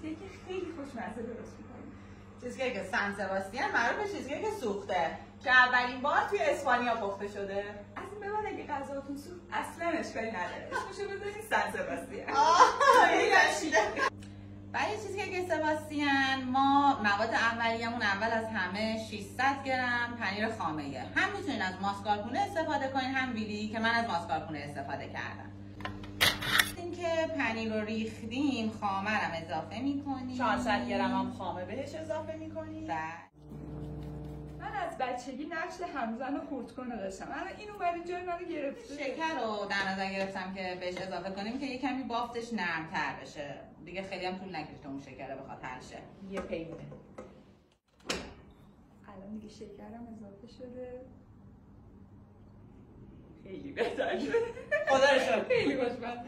چیزکیک خیلی خوشمزه درست می‌کنیم. چیزکیک سن سباستین معروف به چیزکیک سوخته که اولین بار توی اسپانیا پخته شده. از این به بعد اگه غذاتون سوخت اصلا اشکالی نداره. اسمشو بذارید سن سباستین. برای چیزکیک سباستین ما مواد اولیه‌مون اول از همه 600 گرم پنیر خامه‌ایه. هم میتونین از ماسکارپونه استفاده کنین هم ویلی که من از ماسکارپونه استفاده کردم. اینکه پنیر رو ریختیم خامه رو اضافه می‌کنیم. 400 گرم هم خامه بهش اضافه می‌کنیم. من از بچگی نقش همزن و خردکنو داشتم. اما این اومد جای منو گرفته. شکر رو در نظر گرفتم که بهش اضافه کنیم که یه کمی بافتش نرم‌تر بشه. دیگه خیلی هم طول نکشه اون شکر بخواد حل شه. یه پیمونه. الان دیگه شکرم اضافه شده. خیلی بهتر شده. خدا رو شکر. خیلی خوشمزه.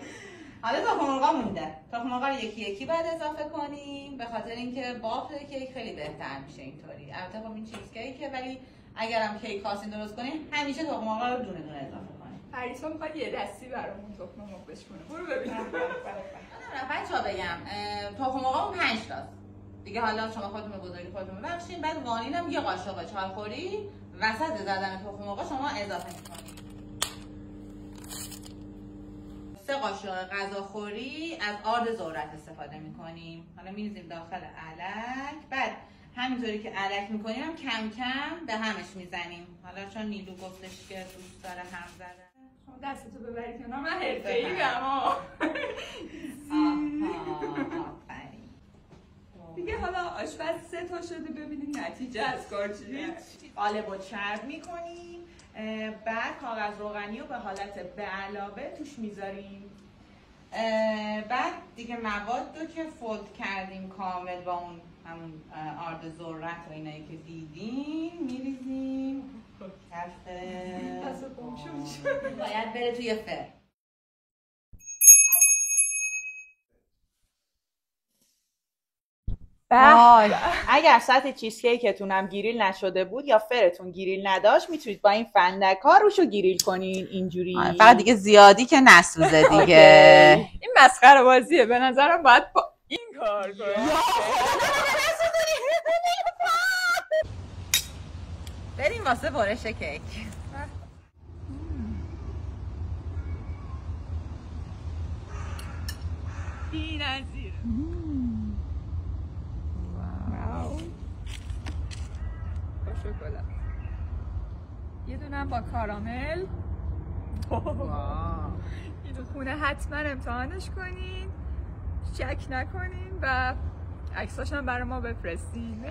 حالا تخم مرغ مونده. تخم مرغ رو یکی یکی باید اضافه کنیم به خاطر اینکه بافت کیک خیلی بهتر میشه اینطوری. البته خب این چیز کیکه ولی اگرم کیک خواستین درست کنین همیشه تخم مرغ رو دونه دونه اضافه کنین. پریسا میخواد یه دستی برامون تخم مرغ بشکنه. برو ببین. بچه‌ها بگم تخم مرغ 5 تاست. دیگه حالا شما خودتون به بزرگی خودتون ببخشید. بعد وانیل هم یه قاشق چایخوری وسط زدن تخم مرغ شما اضافه می‌کنید. 3 قاشق غذاخوری از آرد ذرت استفاده می‌کنیم. حالا می‌ریزیم داخل الک. بعد همینطوری که الک می‌کنیم هم کم کم به همش می‌زنیم. حالا چون نیلو گفتش که دوست داره هم زدن. شما دستتو ببری کنار من حرفه‌ای ام. دیگه حالا آشپز 3 تا شده ببینیم نتیجه از کار چیه. قالب رو چرب می‌کنیم. بعد کاغذ روغنی رو به حالت به علاوه توش میذاریم. بعد دیگه مواد رو که فولد کردیم کامل با اون همون آرد ذرت و اینایی که دیدیم میریزیم کفه. باید بره توی فر. اگر سطح چیزکیکتون هم گریل نشده بود یا فرتون گریل نداشت میتونید با این فندک ها روشو گریل کنین اینجوری. فقط دیگه زیادی که نسوزه دیگه. این مسخره بازیه به نظرم باید با این کار کنیم. بریم واسه برش کیک. بی‌نظیر. با شکلات. یه دونم با کارامل. اینو خونه حتما امتحانش کنین. شک نکنین و عکساش هم برای ما بفرستین.